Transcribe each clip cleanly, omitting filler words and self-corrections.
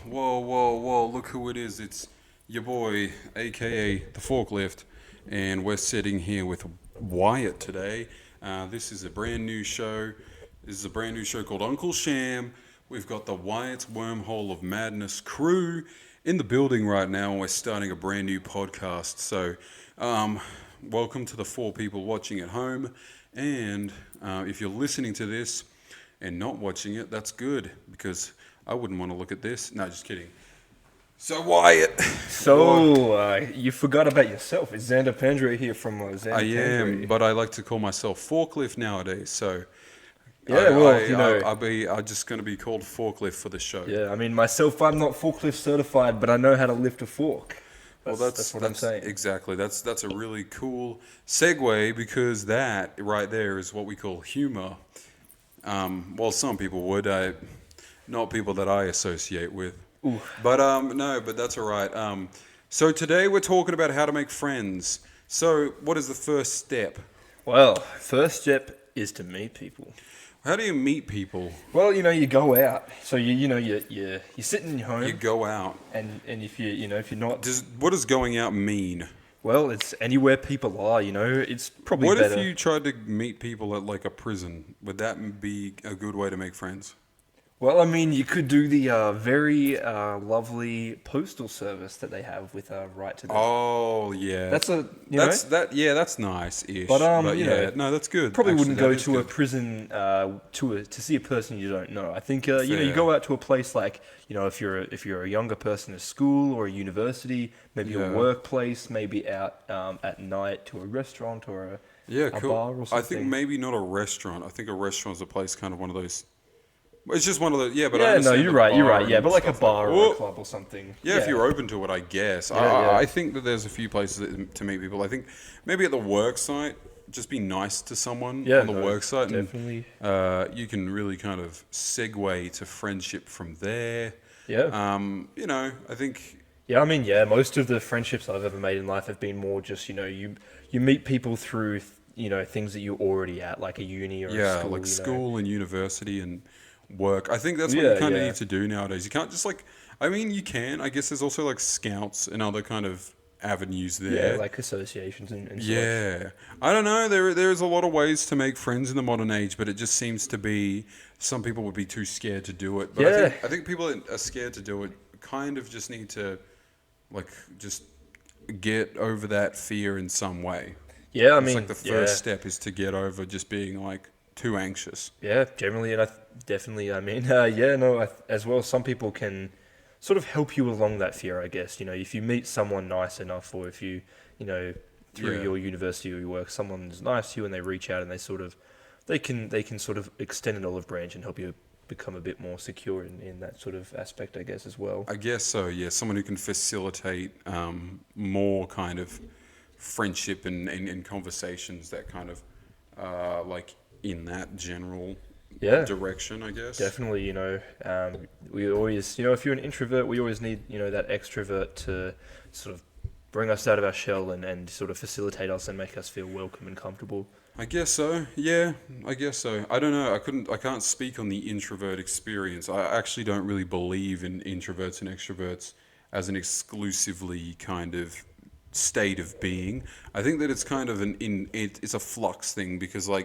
whoa, look who it is. It's your boy, aka the forklift, and we're sitting here with Wyatt today. This is a brand new show. This is a brand new show called Uncle Sham. We've got the Wyatt's Wormhole of Madness crew in the building right now, and we're starting a brand new podcast. So, welcome to the four people watching at home. And if you're listening to this and not watching it, that's good because I wouldn't want to look at this. No, just kidding. So Wyatt. You forgot about yourself. It's Xander Pendray here from Xander I Pendray. am, but I like to call myself forklift nowadays. So I'm just going to be called forklift for the show. Yeah, I mean, myself, I'm not forklift certified, but I know how to lift a fork. That's what I'm saying. Exactly. That's a really cool segue because that right there is what we call humor. Well, some people would. Not people that I associate with. Ooh. But no, but that's all right. So today we're talking about how to make friends. So what is the first step? Well, first step is to meet people. How do you meet people? Well, you go out. So you sit in your home. You go out. And if if you're not. What does going out mean? Well, it's anywhere people are. It's probably What better. if you tried to meet people at like a prison? Would that be a good way to make friends? Well, I mean, you could do the very lovely postal service that they have with right to the. Oh yeah, That's that's nice-ish. But no, that's good. Probably Actually, wouldn't go that is to a good. prison to see a person you don't know. I think you Fair. go out to a place like if you're a younger person at school or a university, maybe Yeah. a workplace, maybe out at night to a restaurant or Yeah, a cool. bar or something. I think maybe not a restaurant. I think a restaurant's a place kind of one of those. It's just one of the but I yeah, no, understand you're the right, bar yeah, and but like a stuff bar that. or a Oh, club or something. yeah, if you're open to it, I guess. Yeah. I think that there's a few places to meet people. I think maybe at the work site, just be nice to someone on the work site. Definitely. And, you can really kind of segue to friendship from there. Yeah. I think. Yeah, I mean, yeah, most of the friendships I've ever made in life have been more just, you meet people through, things that you're already at, like a uni or a school. Like school and university and work. I think that's what you kind of need to do nowadays. You can't just you can. I guess there's also like scouts and other kind of avenues there. Yeah, like associations and such. Yeah. I don't know. There's a lot of ways to make friends in the modern age, but it just seems to be some people would be too scared to do it. But Yeah. I think people that are scared to do it kind of just need to just get over that fear in some way. Yeah, I It's mean, like the first step is to get over just being like too anxious. Yeah, generally, and as well, some people can sort of help you along that fear, I guess. If you meet someone nice enough, or if you through your university or your work, someone's nice to you and they reach out and they can sort of extend an olive branch and help you become a bit more secure in that sort of aspect, I guess, as well. I guess so, yeah. Someone who can facilitate more kind of friendship and conversations that kind of in that general direction, I guess. Definitely, we always, if you're an introvert, we always need, that extrovert to sort of bring us out of our shell and sort of facilitate us and make us feel welcome and comfortable. I guess so. Yeah, I guess so. I don't know. I can't speak on the introvert experience. I actually don't really believe in introverts and extroverts as an exclusively kind of state of being. I think that it's kind of it's a flux thing because I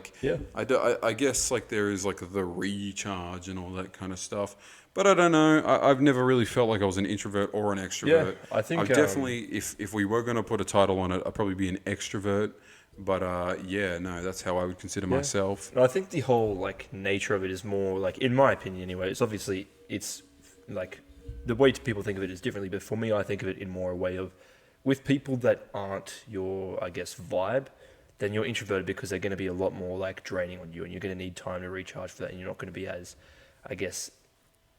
guess there is the recharge and all that kind of stuff. But I don't know. I've never really felt like I was an introvert or an extrovert. Yeah, I think I'm definitely if we were going to put a title on it, I'd probably be an extrovert. But that's how I would consider myself. And I think the whole nature of it is more in my opinion anyway. It's obviously the way people think of it is differently, but for me, I think of it in more a way of with people that aren't your, I guess, vibe, then you're introverted because they're going to be a lot more draining on you, and you're going to need time to recharge for that, and you're not going to be as, I guess,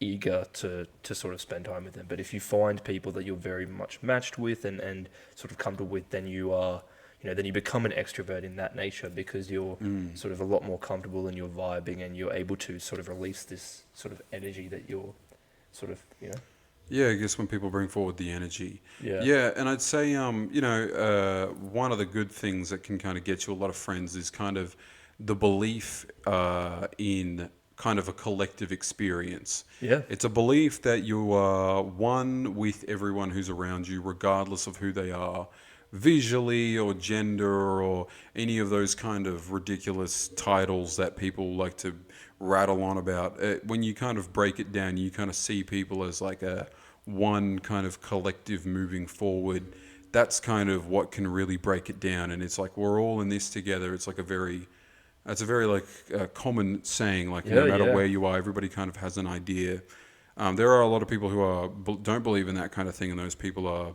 eager to sort of spend time with them. But if you find people that you're very much matched with and sort of comfortable with, then you are, then you become an extrovert in that nature because you're sort of a lot more comfortable and you're vibing and you're able to sort of release this sort of energy that you're sort of, Yeah, I guess when people bring forward the energy. Yeah. Yeah, and I'd say, one of the good things that can kind of get you a lot of friends is kind of the belief in kind of a collective experience. Yeah. It's a belief that you are one with everyone who's around you, regardless of who they are, visually or gender or any of those kind of ridiculous titles that people like to rattle on about. When you kind of break it down, you kind of see people as like a one kind of collective moving forward. That's kind of what can really break it down. And it's like, we're all in this together. It's like that's a very like common saying, like no matter where you are, everybody kind of has an idea. There are a lot of people who don't believe in that kind of thing, and those people are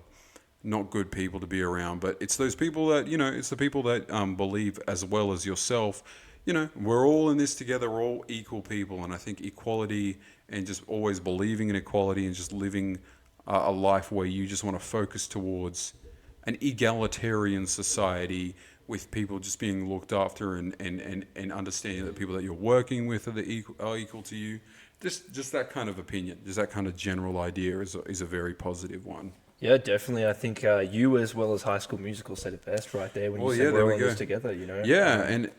not good people to be around. But it's those people that, it's the people that believe as well as yourself. We're all in this together. We're all equal people. And I think equality and just always believing in equality and just living a life where you just want to focus towards an egalitarian society with people just being looked after and understanding that people that you're working with are equal to you. Just that kind of opinion, just that kind of general idea is a very positive one. Yeah, definitely. I think you, as well as High School Musical, said it best right there when you said we're all in this together. Yeah, and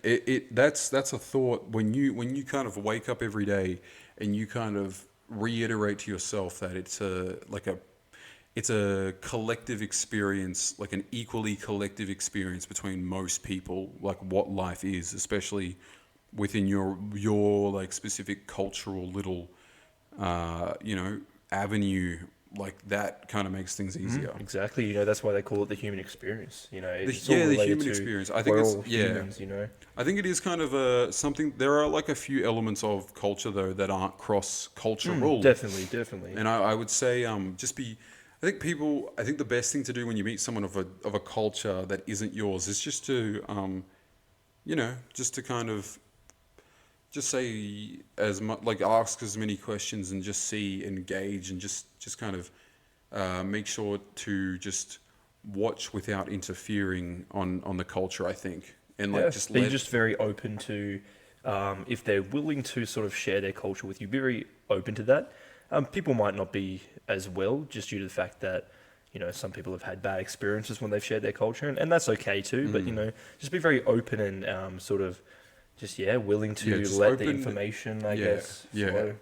that's a thought when you kind of wake up every day and you kind of reiterate to yourself that it's a collective experience, like an equally collective experience between most people, like what life is, especially within your like specific cultural little avenue. Like that kind of makes things easier. Exactly. That's why they call it the human experience. It's the all related human to experience. I think it's humans, I think it is kind of something. There are like a few elements of culture though that aren't cross-cultural. Definitely. And I would say just be. I think the best thing to do when you meet someone of a culture that isn't yours is just to just to kind of just say as much, like ask as many questions and just engage and just kind of make sure to just watch without interfering on the culture, I think. And like be just very open to if they're willing to sort of share their culture with you, be very open to that. People might not be as well, just due to the fact that some people have had bad experiences when they've shared their culture, and that's okay too. But just be very open and sort of just willing to let the information, I guess, flow.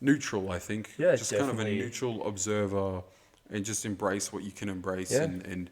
Neutral, I think. Yeah, just definitely. kind of a neutral observer, and just embrace what you can embrace, and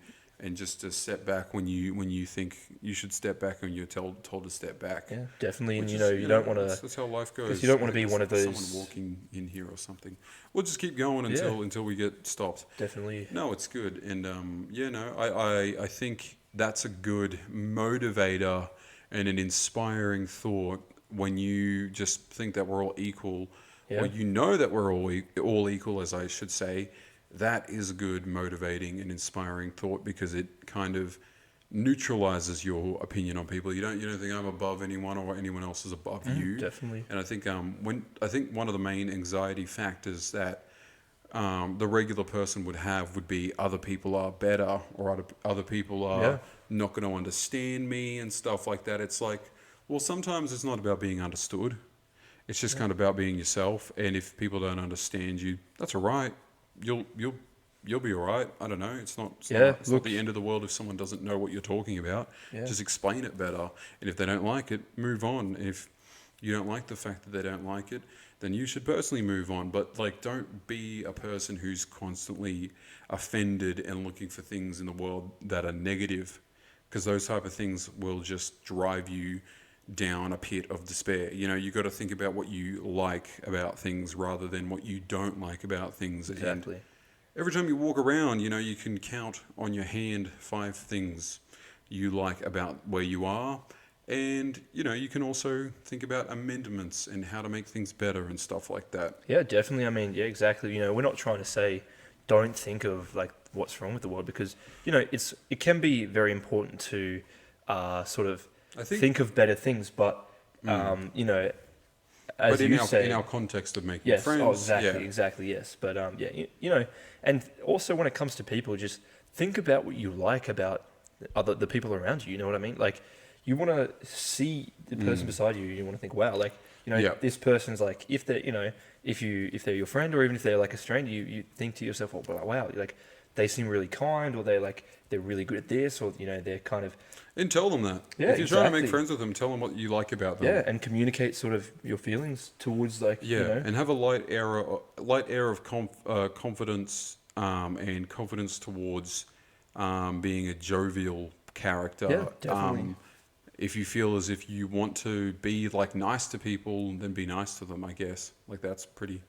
just to step back when you think you should step back and you're told to step back. Yeah, definitely. And you don't want to. That's how life goes. Because you don't want to be one of those. Someone walking in here or something. We'll just keep going until we get stopped. Definitely. No, it's good, and I think that's a good motivator and an inspiring thought when you just think that we're all equal, or that we're all equal, as I should say. That is a good motivating and inspiring thought because it kind of neutralizes your opinion on people. You don't think I'm above anyone or anyone else is above you. Definitely. And I think one of the main anxiety factors that the regular person would be other people are better or other people are not going to understand me and stuff like that. It's like, well, sometimes it's not about being understood. It's just kind of about being yourself. And if people don't understand you, that's all right. You'll be all right. I don't know. It's not the end of the world if someone doesn't know what you're talking about. Yeah. Just explain it better. And if they don't like it, move on. If you don't like the fact that they don't like it, then you should personally move on. But don't be a person who's constantly offended and looking for things in the world that are negative, because those type of things will just drive you down a pit of despair. You got to think about what you like about things rather than what you don't like about things. Exactly. And every time you walk around, you can count on your hand 5 things you like about where you are. And, you can also think about amendments and how to make things better and stuff like that. Yeah, definitely. I mean, yeah, exactly. We're not trying to say don't think of what's wrong with the world, because, it can be very important to sort of think of better things, but as but you say, in our context of making friends, exactly, yes. But and also when it comes to people, just think about what you like about the people around you. You know what I mean? Like, you want to see the person beside you. You want to think, wow, this person's if they're if they're your friend or even if they're like a stranger, you think to yourself, oh, wow, they seem really kind, or they're really good at this, or they're kind of And tell them that. Yeah, If you're trying to make exactly. friends with them, tell them what you like about them. yeah, and communicate sort of your feelings towards Yeah, and have a light air of confidence, and confidence towards being a jovial character. Yeah, definitely. If you feel as if you want to be like nice to people, then be nice to them. I guess like that's pretty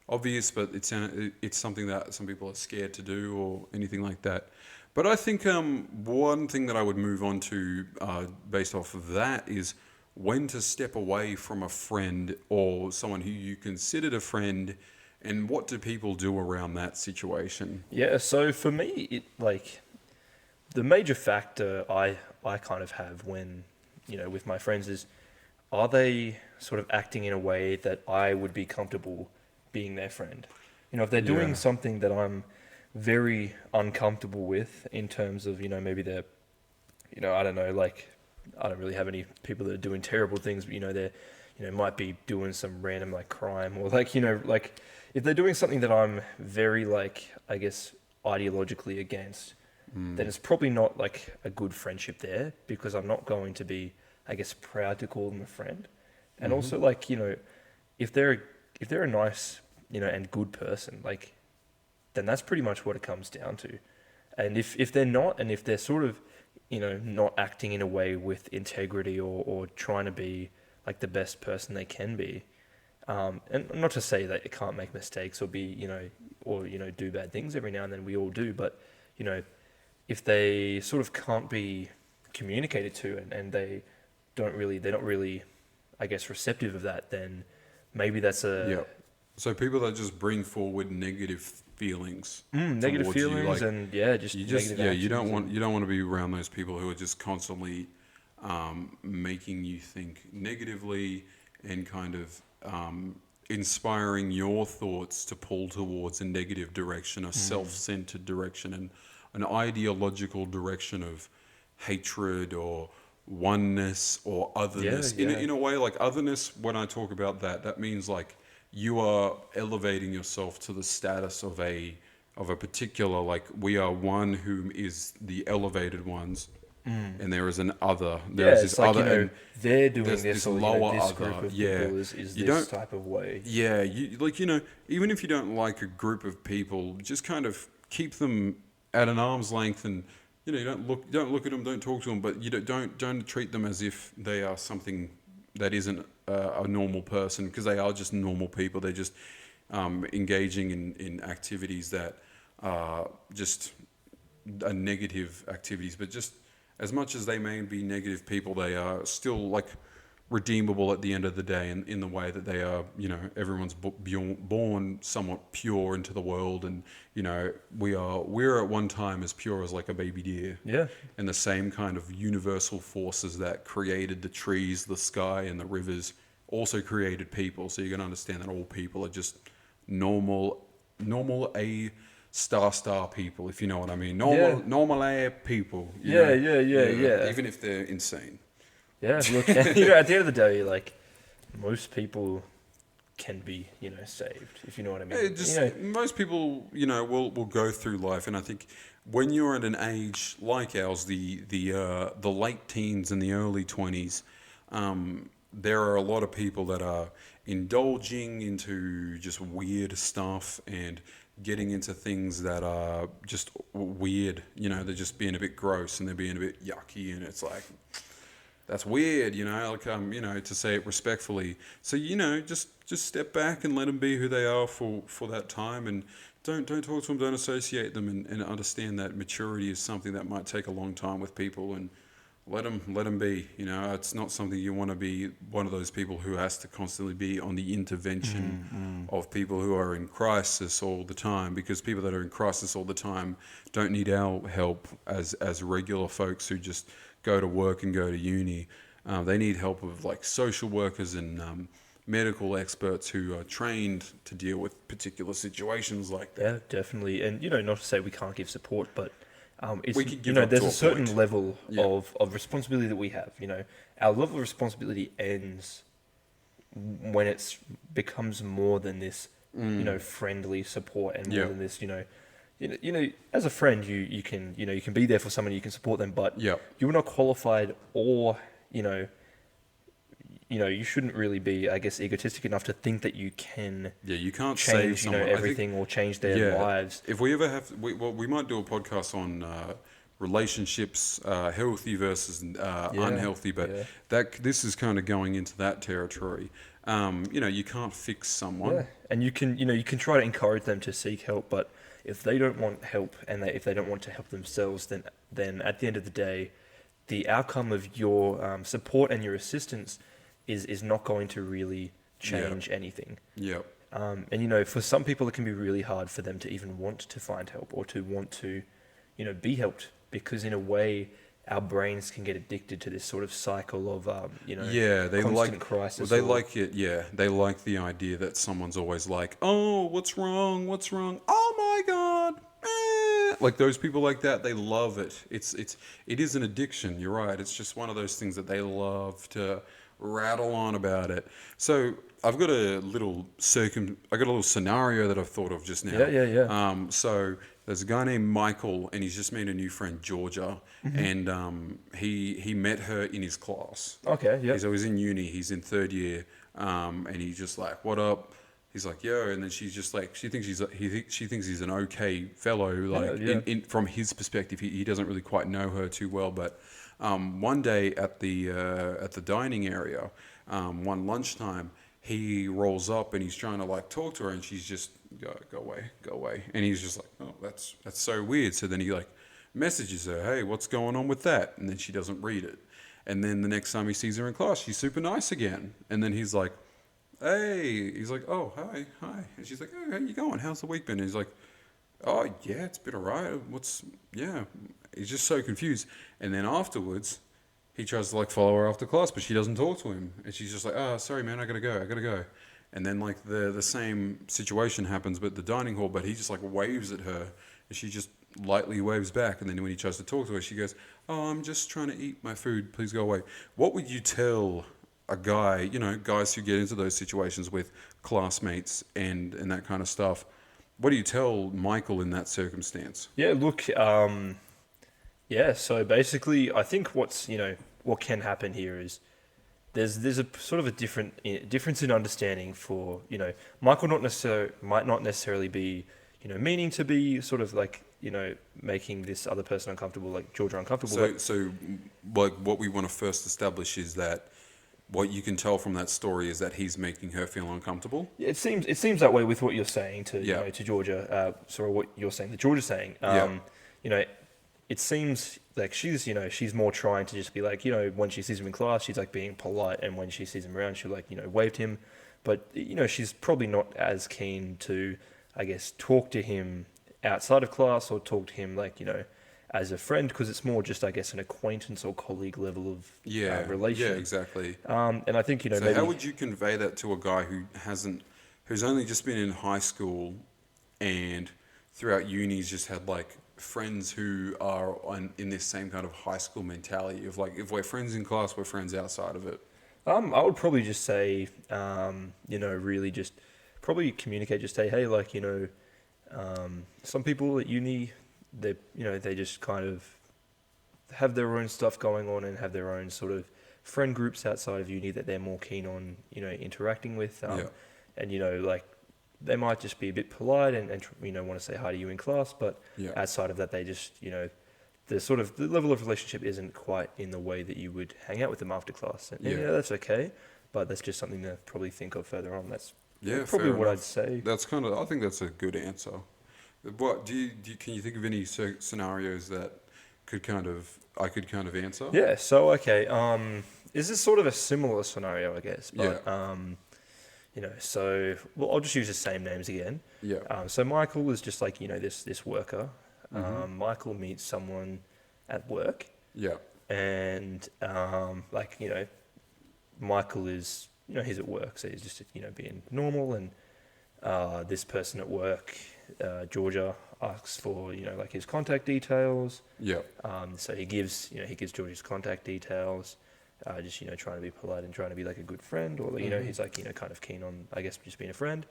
obvious, but it's something that some people are scared to do or anything like that. But I think one thing that I would move on to based off of that is when to step away from a friend or someone who you considered a friend, and what do people do around that situation? Yeah, so for me, the major factor I kind of have when, with my friends is, are they sort of acting in a way that I would be comfortable being their friend? If they're doing Yeah. something that I'm very uncomfortable with in terms of, maybe they're, I don't know, like, I don't really have any people that are doing terrible things, but, they're, might be doing some random, like, crime, or, like, if they're doing something that I'm very, like, I guess, ideologically against, then it's probably not like a good friendship there, because I'm not going to be, I guess, proud to call them a friend. And also, like, if they're a nice, and good person, like, then that's pretty much what it comes down to. And if they're not, and if they're sort of, not acting in a way with integrity, or trying to be like the best person they can be, and not to say that you can't make mistakes or be, do bad things every now and then, we all do, but, if they sort of can't be communicated to, and they're not really, I guess, receptive of that, then maybe that's Yeah. So people that just bring forward negative feelings negative towards you, feelings, like and just you just negative you don't actions want you don't want to be around those people who are just constantly making you think negatively and kind of inspiring your thoughts to pull towards a negative direction, a self-centered direction, and an ideological direction of hatred or oneness or otherness. Yeah, In a way, like otherness, when I talk about that, that means like you are elevating yourself to the status of a particular, like we are one who is the elevated ones, and there is an other. There is yeah, this it's like, other, and they're doing there's this, this or lower this other. group of Yeah, people is you this don't. type of way. Yeah, you like even if you don't like a group of people, just kind of keep them at an arm's length, and you don't look at them, don't talk to them, but you don't treat them as if they are something that isn't a normal person, because they are just normal people. They're just engaging in activities that are just negative activities, but just as much as they may be negative people, they are still like redeemable at the end of the day, in the way that they are, everyone's born somewhat pure into the world, and we're at one time as pure as like a baby deer, Yeah, and the same kind of universal forces that created the trees, the sky, and the rivers also created people. So you're going to understand that all people are just normal A star people, if you know what I mean. Normal A people. Yeah. Even if they're insane. Yeah, look, at the end of the day, like, most people can be, saved, if you know what I mean. Most people, will go through life, and I think when you're at an age like ours, the late teens and the early 20s, there are a lot of people that are indulging into just weird stuff and getting into things that are just weird. They're just being a bit gross, and they're being a bit yucky, and it's like, that's weird, to say it respectfully. So, just step back and let them be who they are for that time, and don't talk to them, don't associate them, and understand that maturity is something that might take a long time with people, and let them be. It's not something you want to be one of those people who has to constantly be on the intervention of people who are in crisis all the time, because people that are in crisis all the time don't need our help as regular folks who just go to work and go to uni. They need help of like social workers and medical experts who are trained to deal with particular situations like that. Yeah, definitely. And, not to say we can't give support, but it's, We could give up there's to a a certain point. level Yeah. of responsibility that we have. Our level of responsibility ends when it becomes more than this, friendly support, and more Yeah. than this, as a friend, you can, you can be there for someone, you can support them, but Yeah. you're not qualified, or you shouldn't really be, I guess, egotistic enough to think that you can Yeah, you can't save change, someone. I think, everything or change their lives. if we ever have, we might do a podcast on relationships, healthy versus unhealthy, but yeah. this is kind of going into that territory. You can't fix someone. Yeah, and you can try to encourage them to seek help, but if they don't want help and if they don't want to help themselves, then at the end of the day, the outcome of your support and your assistance is not going to really change anything. Yeah. And for some people, it can be really hard for them to even want to find help or to want to, be helped, because in a way, our brains can get addicted to this sort of cycle of, They constant like crisis. they like it. Yeah, they like the idea that someone's always like, "Oh, what's wrong? What's wrong? Oh my God!" Like those people like that, they love it. It is an addiction. You're right. It's just one of those things that they love to rattle on about it. So I've got a little scenario that I've thought of just now. Yeah. So there's a guy named Michael, and he's just made a new friend, Georgia, and he met her in his class. Okay, yeah. So he's in uni, he's in third year, and he's just like, "What up?" He's like, "Yo," and then she's just like, she thinks he's an okay fellow, like from his perspective, he doesn't really quite know her too well, but one day at the dining area, one lunchtime, he rolls up and he's trying to like talk to her, and she's just go away, and he's just like, "Oh, that's so weird." So then he like messages her, "Hey, what's going on with that?" And then she doesn't read it, and then the next time he sees her in class, she's super nice again, and then he's like, "Hey," he's like, "Oh, hi," and she's like, "Oh, how you going? How's the week been?" And he's like, "Oh, yeah, it's been alright. Yeah." He's just so confused, and then afterwards, he tries to like follow her after class, but she doesn't talk to him, and she's just like, "Oh, sorry, man, I gotta go." And then like the same situation happens but the dining hall, but he just like waves at her, and she just lightly waves back, and then when he tries to talk to her, she goes, "Oh, I'm just trying to eat my food. Please go away." What would you tell a guy, guys who get into those situations with classmates and that kind of stuff? What do you tell Michael in that circumstance? Yeah, look, so basically, I think what can happen here is there's a sort of a difference in understanding for, Michael might not necessarily be, meaning to be sort of like, making this other person uncomfortable, like Georgia uncomfortable. So like what we want to first establish is that what you can tell from that story is that he's making her feel uncomfortable. Yeah, it seems that way with what you're saying to to Georgia. Sorry, what you're saying that Georgia's saying. It seems like she's more trying to just be like, when she sees him in class, she's like being polite, and when she sees him around, she'll like wave to him, but she's probably not as keen to, I guess, talk to him outside of class or talk to him like as a friend, because it's more just, I guess, an acquaintance or colleague level of relation. Yeah, exactly. And I think So maybe, how would you convey that to a guy who's only just been in high school and throughout uni's just had like friends who are in this same kind of high school mentality of like, if we're friends in class, we're friends outside of it? I would probably just say, really just probably communicate. Just say, hey, like, some people at uni, they just kind of have their own stuff going on and have their own sort of friend groups outside of uni that they're more keen on, interacting with. And, like, they might just be a bit polite and want to say hi to you in class, but outside of that, they just, the level of relationship isn't quite in the way that you would hang out with them after class. And that's okay, but that's just something to probably think of further on. That's probably what I'd say. I think that's a good answer. What can you think of any scenarios that I could kind of answer? Yeah. So okay. This is sort of a similar scenario, I guess. But so I'll just use the same names again. Yeah. So Michael is just like this worker. Michael meets someone at work. Yeah. And Michael is he's at work, so he's just being normal, and this person at work, Georgia, asks for like his contact details. Yeah. So he gives Georgia's contact details, just trying to be polite and trying to be like a good friend, or he's like kind of keen on, I guess, just being a friend,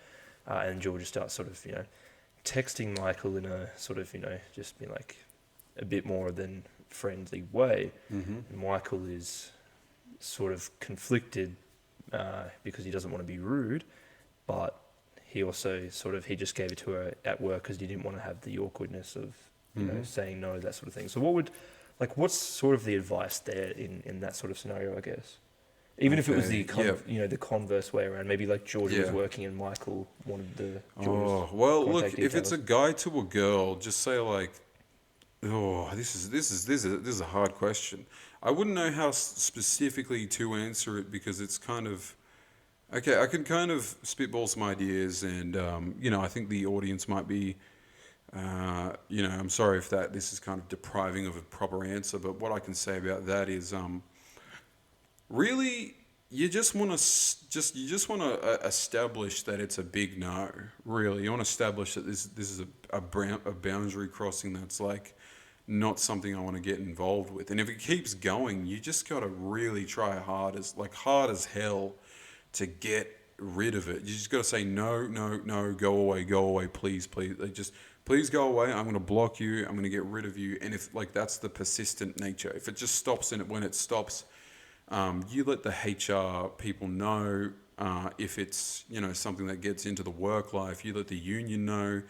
and Georgia starts sort of texting Michael in a sort of, just being like a bit more than friendly way. Mm-hmm. And Michael is sort of conflicted because he doesn't want to be rude, but he also he just gave it to her at work because he didn't want to have the awkwardness of, saying no, that sort of thing. So what's sort of the advice there in that sort of scenario, I guess? Even if it was the the converse way around, maybe like Georgia was working and Michael wanted the Georgia's well, look, contact if it's a details. guy to a girl, just say like, oh, this is a hard question. I wouldn't know how specifically to answer it because it's kind of okay. I can kind of spitball some ideas, and I think the audience might be, I'm sorry if this is kind of depriving of a proper answer, but what I can say about that is, really, you just want to establish that it's a big no. Really, you want to establish that this is a boundary crossing that's like not something I want to get involved with. And if it keeps going, you just got to really try hard as hell to get rid of it. You just got to say no, no, no, go away, please, please. Please go away. I'm going to block you. I'm going to get rid of you. And if that's the persistent nature, if it just stops when it stops. You let the HR people know if it's something that gets into the work life. You let the union know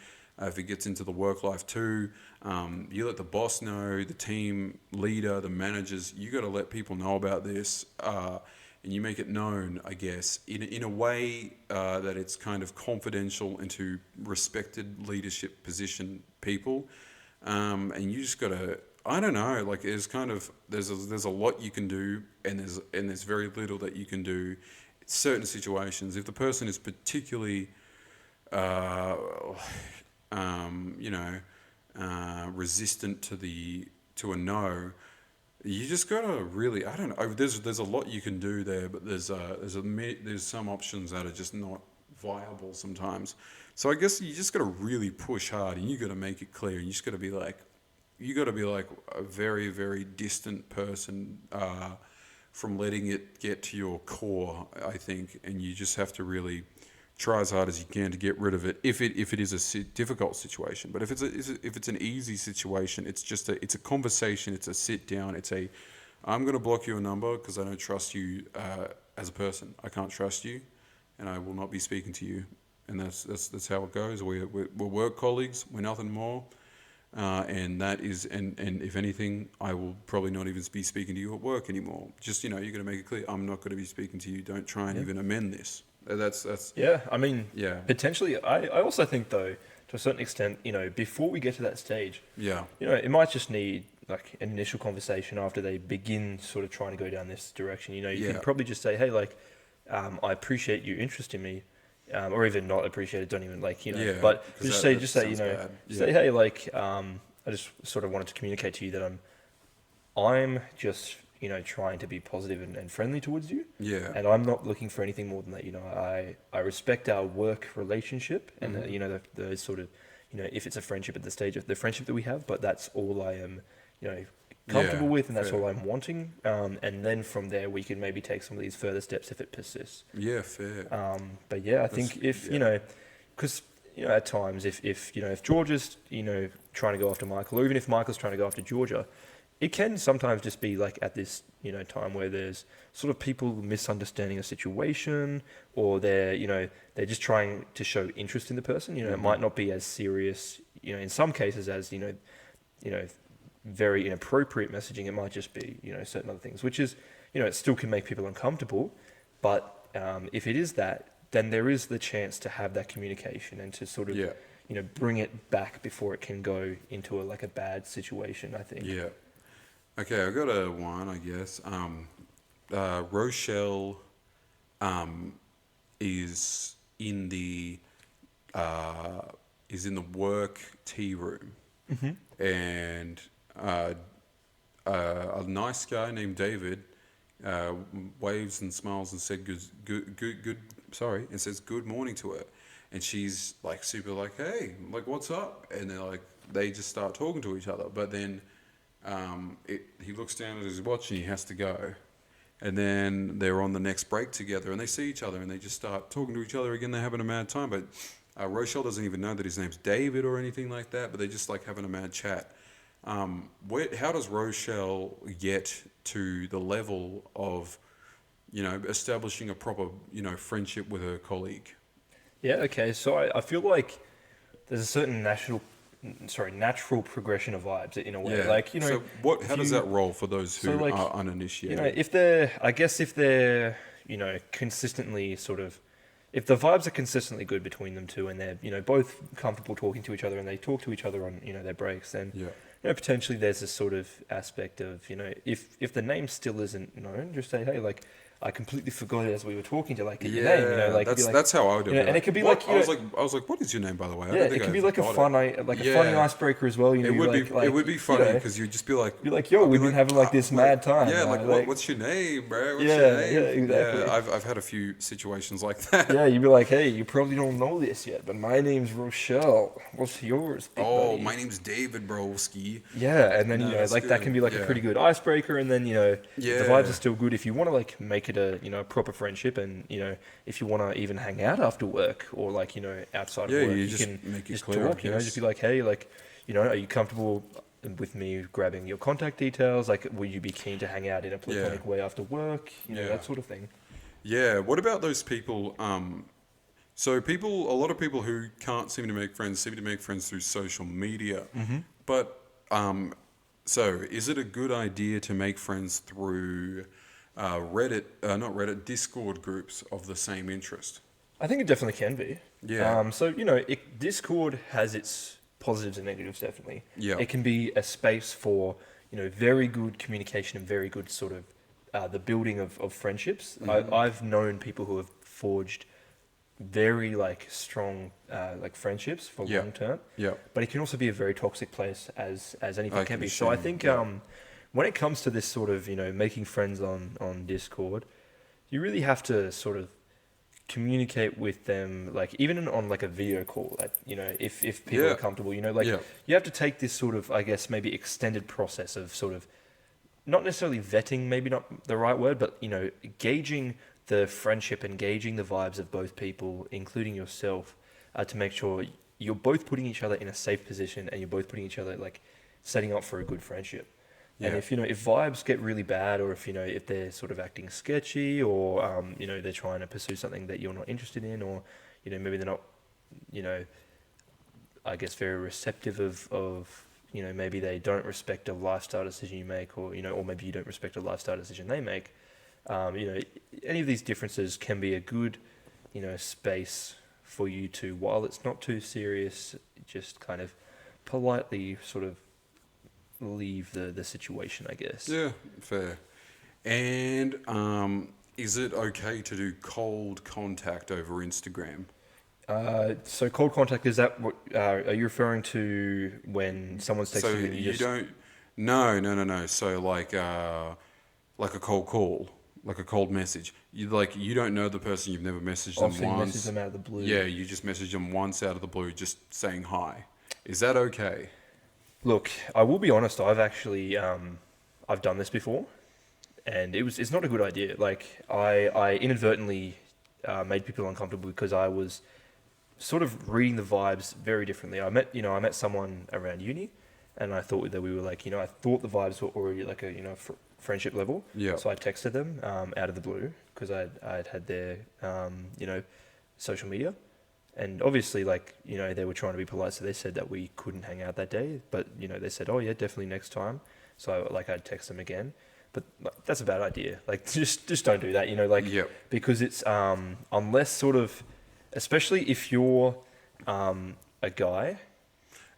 if it gets into the work life too. You let the boss know, the team leader, the managers. You got to let people know about this, and you make it known, I guess, in a way that it's kind of confidential and to respected leadership position people. And you just got to. I don't know. Like, there's a lot you can do, and there's very little that you can do. In certain situations, if the person is particularly, resistant to a no, you just gotta really. I don't know. There's a lot you can do there, but there's some options that are just not viable sometimes. So I guess you just gotta really push hard, and you gotta make it clear, and you just gotta be like. You got to be like a very, very distant person from letting it get to your core, I think, and you just have to really try as hard as you can to get rid of it. If it is a difficult situation, but if it's an easy situation, it's a conversation. It's a sit down. I'm going to block your number because I don't trust you as a person. I can't trust you, and I will not be speaking to you. And that's how it goes. We're work colleagues. We're nothing more. And if anything, I will probably not even be speaking to you at work anymore. Just, you're going to make it clear, I'm not going to be speaking to you. Don't try and even amend this. That's. Yeah, I mean, yeah. Potentially, I also think though, to a certain extent, before we get to that stage, yeah. It might just need like an initial conversation after they begin sort of trying to go down this direction. You can probably just say, hey, like, I appreciate your interest in me. Or even not appreciate it, don't even but just say, hey, like, I just sort of wanted to communicate to you that I'm just, trying to be positive and friendly towards you. Yeah. And I'm not looking for anything more than that. I respect our work relationship and, the sort of, if it's a friendship at the stage of the friendship that we have, but that's all I am, comfortable with, and that's all I'm wanting. And then from there, we can maybe take some of these further steps if it persists. Yeah, fair. But yeah, I think if because at times if Georgia's trying to go after Michael, or even if Michael's trying to go after Georgia, it can sometimes just be like at this time where there's sort of people misunderstanding a situation, or they're just trying to show interest in the person. It might not be as serious in some cases as very inappropriate messaging. It might just be certain other things, which is it still can make people uncomfortable, but if it is that, then there is the chance to have that communication and to sort of bring it back before it can go into a bad situation, I think. Yeah. Okay, I got a one, I guess. Rochelle is in the work tea room, and a nice guy named David waves and smiles and said good and says good morning to her, and she's like super like, hey, like, what's up? And they just start talking to each other, but then he looks down at his watch and he has to go, and then they're on the next break together and they see each other and they just start talking to each other again. They're having a mad time, but Rochelle doesn't even know that his name's David or anything like that, but they're just like having a mad chat. How does Rochelle get to the level of, establishing a proper, friendship with her colleague? Yeah, okay. So I feel like there's a certain natural progression of vibes in a way. Yeah. Like, So how does that roll for those who are uninitiated? if they're, consistently sort of, if the vibes are consistently good between them two and they're, both comfortable talking to each other and they talk to each other on, their breaks, then, Yeah. Potentially there's this sort of aspect of, if the name still isn't known, just say, hey, like, I completely forgot it as we were talking to, like, get your name, like, that's how I would do it. and it could be what? like, I was like, what is your name, by the way? it could be like a funny icebreaker as well. It would be funny because you'd just be like, you're like, yo, we've been having like this mad time. Yeah, like, what's your name, bro? What's your name? Yeah, exactly. Yeah, I've had a few situations like that. Yeah, you'd be like, hey, you probably don't know this yet, but my name's Rochelle. What's yours, big buddy? My name's David, broski. Yeah, and then that can be like a pretty good icebreaker, and then if the vibes are still good, if you want to like make it a proper friendship, and if you want to even hang out after work or like outside of work, you can make it just clear, talk. Just be like, hey, like are you comfortable with me grabbing your contact details? Like, would you be keen to hang out in a platonic way after work? That sort of thing. Yeah. What about those people? So a lot of people who can't seem to make friends through social media. Mm-hmm. But so is it a good idea to make friends through Discord groups of the same interest? I think it definitely can be. Yeah. Discord has its positives and negatives, definitely. Yeah. It can be a space for, very good communication and very good sort of the building of friendships. Mm-hmm. I've known people who have forged very like strong like friendships for long term. Yeah. But it can also be a very toxic place as anything can be. So I think yeah. when it comes to this sort of, making friends on Discord, you really have to sort of communicate with them, like even on like a video call, that, if people are comfortable, you have to take this sort of, I guess, maybe extended process of sort of, not necessarily vetting, maybe not the right word, but, gauging the friendship and gauging the vibes of both people, including yourself, to make sure you're both putting each other in a safe position and you're both putting each other, like, setting up for a good friendship. Yeah. And if vibes get really bad, or if they're sort of acting sketchy, or they're trying to pursue something that you're not interested in, or maybe they're not I guess very receptive of maybe they don't respect a lifestyle decision you make, or or maybe you don't respect a lifestyle decision they make. Any of these differences can be a good space for you to, while it's not too serious, just kind of politely sort of leave the situation, I guess. Yeah, fair. And is it okay to do cold contact over Instagram? So cold contact, is that what are you referring to when someone's texting you and you just... don't... No. So like a cold call, like a cold message. You don't know the person, you've never messaged them so you once. message them out of the blue. Yeah, you just message them once out of the blue, just saying hi. Is that okay? Look, I will be honest. I've actually I've done this before, and it's not a good idea. Like I inadvertently made people uncomfortable because I was sort of reading the vibes very differently. I met someone around uni, and I thought that we were like, I thought the vibes were already like a friendship level. Yeah. So I texted them out of the blue because I'd had their social media. And obviously, like, they were trying to be polite, so they said that we couldn't hang out that day. But, they said, oh, yeah, definitely next time. So, I'd text them again. But that's a bad idea. Like, just don't do that, because it's, unless sort of, especially if you're a guy,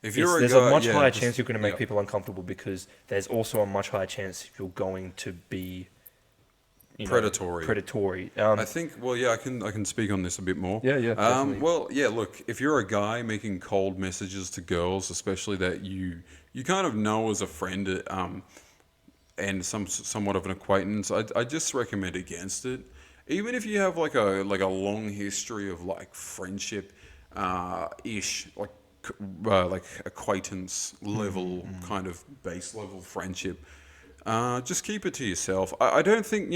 if you're there's a much higher chance you're going to make people uncomfortable, because there's also a much higher chance you're going to be... predatory. I think. Well, yeah, I can speak on this a bit more. Yeah. Definitely. Well, yeah. Look, if you're a guy making cold messages to girls, especially that you kind of know as a friend, and somewhat of an acquaintance, I just recommend against it. Even if you have like a long history of like friendship, ish, like acquaintance level kind of base level friendship. Just keep it to yourself. I don't think,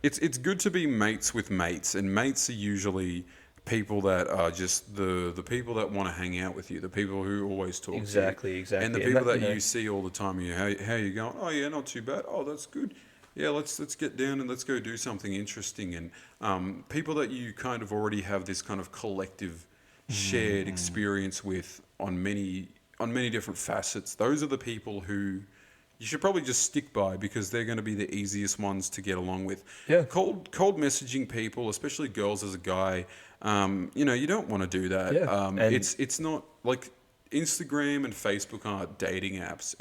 it's good to be mates with mates, and mates are usually people that are just the people that want to hang out with you, the people who always talk to you. Exactly. And the people that you see all the time, how you going? Oh yeah, not too bad. Oh, that's good. Yeah, let's get down and let's go do something interesting. And people that you kind of already have this kind of collective shared experience with on many different facets. Those are the people who you should probably just stick by because they're going to be the easiest ones to get along with. Yeah. Cold messaging people, especially girls as a guy, you don't want to do that. Yeah. And It's not like Instagram and Facebook are dating apps,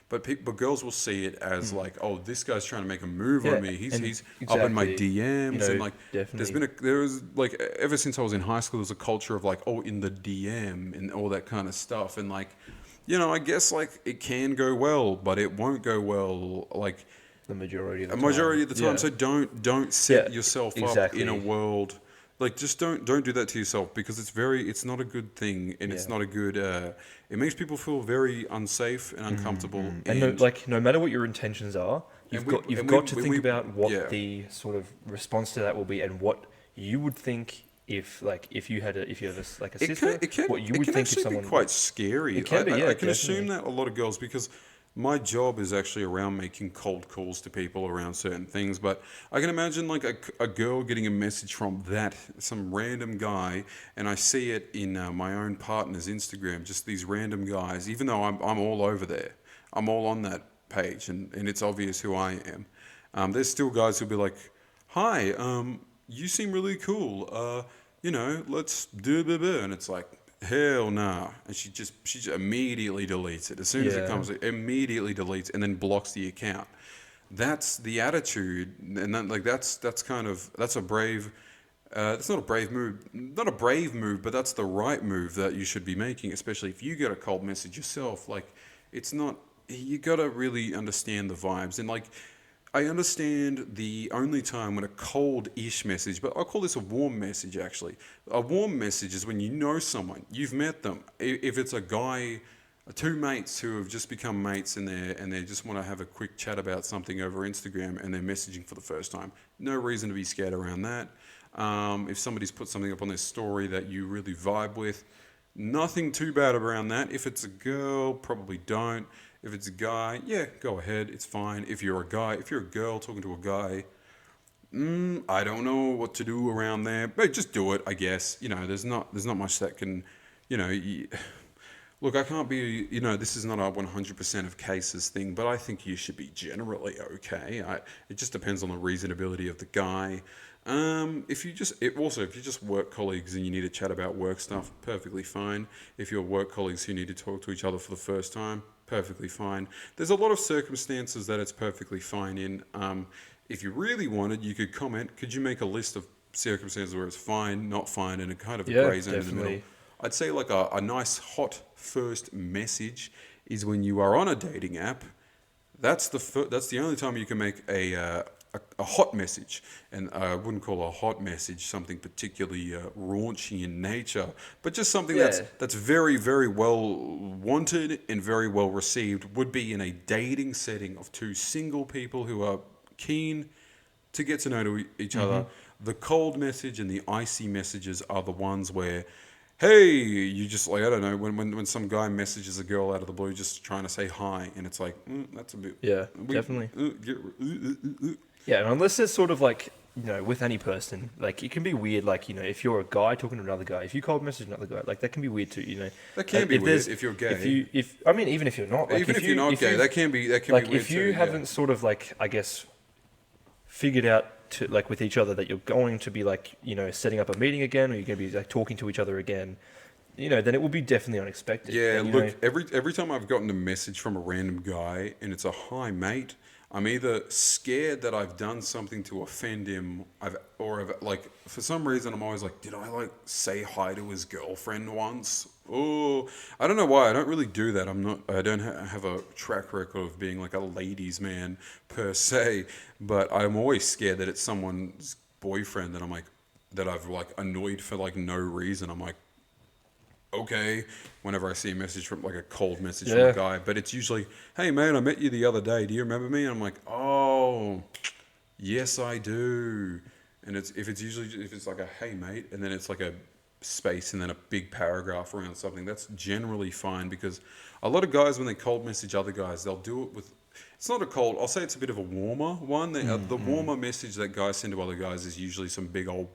but girls will see it as like, oh, this guy's trying to make a move on me. He's up in my DMs and like definitely. there was like ever since I was in high school, there's a culture of like, oh, in the DM and all that kind of stuff, and like. I guess like it can go well, but it won't go well like the majority of the a time. majority of the time. Yeah. So don't set yourself up in a exactly. world like just don't do that to yourself because it's not a good thing and it's not a good. It makes people feel very unsafe and uncomfortable. And no matter what your intentions are, you've got to think about what the sort of response to that will be and what you would think. If you have a sister, what you would think if someone be quite scary. It can be, yeah. I can assume that a lot of girls because my job is actually around making cold calls to people around certain things. But I can imagine like a girl getting a message from some random guy, and I see it in my own partner's Instagram. Just these random guys, even though I'm all over there, I'm all on that page, and it's obvious who I am. There's still guys who'll be like, "Hi, you seem really cool. Let's do blah, and it's like, hell nah. And she just immediately deletes it. As soon as it comes, it immediately deletes and then blocks the account. That's the attitude. And that's a brave, it's not a brave move, but that's the right move that you should be making, especially if you get a cold message yourself. Like, it's not, you gotta really understand the vibes. And like, I understand the only time when a cold-ish message, but I'll call this a warm message actually. A warm message is when you know someone, you've met them. If it's a guy, two mates who have just become mates and they just want to have a quick chat about something over Instagram and they're messaging for the first time, no reason to be scared around that. If somebody's put something up on their story that you really vibe with, nothing too bad around that. If it's a girl, probably don't. If it's a guy, yeah, go ahead. It's fine. If you're a girl talking to a guy, I don't know what to do around there, but just do it, I guess. There's not much that can, look, I can't be, this is not a 100% of cases thing, but I think you should be generally okay. It just depends on the reasonability of the guy. If you just work colleagues and you need to chat about work stuff, perfectly fine. If you're work colleagues who need to talk to each other for the first time, perfectly fine. There's a lot of circumstances that it's perfectly fine in. If you really wanted, you could comment. Could you make a list of circumstances where it's fine, not fine, and a kind of a grey zone in the middle? I'd say like a nice hot first message is when you are on a dating app. That's the only time you can make a hot message, and I wouldn't call a hot message something particularly raunchy in nature, but just something that's very, very well wanted and very well received would be in a dating setting of two single people who are keen to get to know each other. The cold message and the icy messages are the ones where, hey, you just like, I don't know, when some guy messages a girl out of the blue just trying to say hi, and it's like, that's a bit... definitely. Yeah, and unless it's sort of like, with any person, like, it can be weird, like, if you're a guy talking to another guy, if you cold message another guy, like, that can be weird too, That can be weird if you're gay. Even if you're not. Like, even if you're not gay, that can be weird too. Like, if you haven't sort of, like, I guess, figured out to, like, with each other that you're going to be, like, setting up a meeting again, or you're going to be, like, talking to each other again, then it will be definitely unexpected. Yeah, and, look, every time I've gotten a message from a random guy and it's a hi mate, I'm either scared that I've done something to offend him, for some reason I'm always like, did I like say hi to his girlfriend once? Oh, I don't know why. I don't really do that. I don't have a track record of being like a ladies' man per se, but I'm always scared that it's someone's boyfriend that I've like annoyed for like no reason. I'm like, okay, whenever I see a message from like a cold message from a guy, but it's usually, hey man, I met you the other day. Do you remember me? And I'm like, oh, yes I do. and if it's like a hey mate, and then it's like a space and then a big paragraph around something, that's generally fine, because a lot of guys, when they cold message other guys, they'll do it with, it's not a cold, I'll say it's a bit of a warmer one. The warmer message that guys send to other guys is usually some big old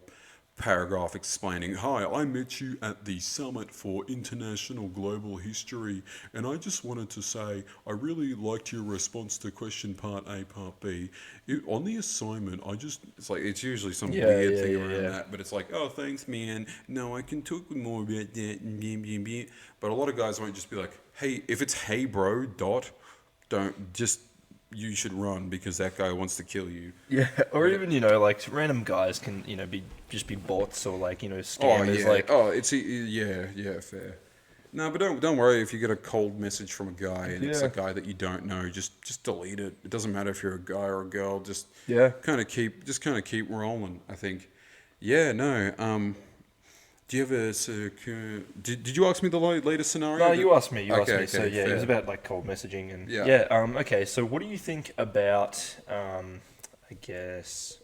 paragraph explaining, hi, I met you at the Summit for International Global History, and I just wanted to say I really liked your response to question part A, part B. On the assignment, it's usually some weird thing around that, but it's like, oh, thanks, man. No, I can talk more about that. But a lot of guys won't just be like, hey, if it's hey, bro, don't just, you should run because that guy wants to kill you. Yeah, or even, like random guys can, just be bots or like, scammers. Fair. No, but don't worry if you get a cold message from a guy and it's a guy that you don't know, just delete it. It doesn't matter if you're a guy or a girl, just kind of keep rolling, I think. Yeah, no. Do you have did you ask me the latest scenario? No, you asked me. Okay, So yeah, fair. it was about like cold messaging and Yeah. Okay, so what do you think about I guess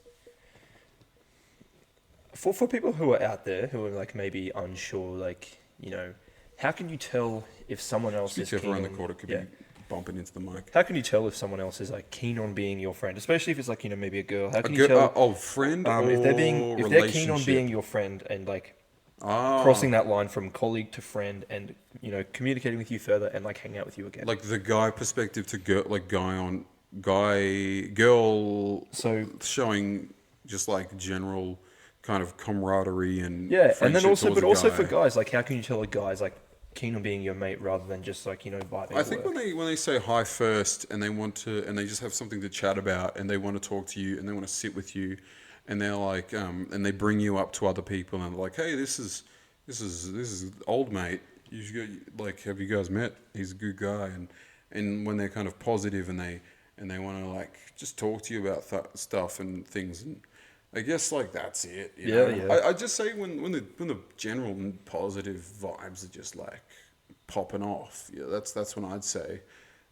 for people who are out there who are like maybe unsure, like how can you tell if someone else is keen around the on, corner could be bumping into the mic. How can you tell if someone else is like keen on being your friend, especially if it's like maybe a girl? How can you tell? Friend or if they're keen on being your friend and like crossing that line from colleague to friend and communicating with you further and like hang out with you again, like the guy perspective to girl, like girl, so showing just like general kind of camaraderie and and then also guy. for guys, like how can you tell a guy's like keen on being your mate rather than just like vibing? I think when they say hi first and they just have something to chat about and they want to talk to you and they want to sit with you. And they're like, and they bring you up to other people and they're like, hey, this is old mate. You should go, like, have you guys met? He's a good guy. And when they're kind of positive and they want to like just talk to you about stuff and things, and I guess like that's it. You know? I just say when the general positive vibes are just like popping off. Yeah, that's when I'd say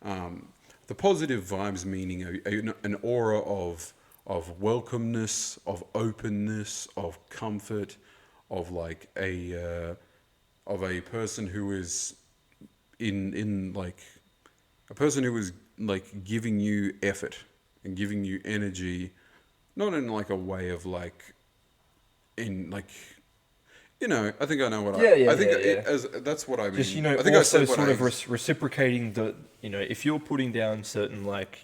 the positive vibes meaning an aura of welcomeness, of openness, of comfort, of like a person who is in like a person who is like giving you effort and giving you energy, not in like a way of like in like I think I know what I think that's what I mean. Just I think also sort of reciprocating the if you're putting down certain like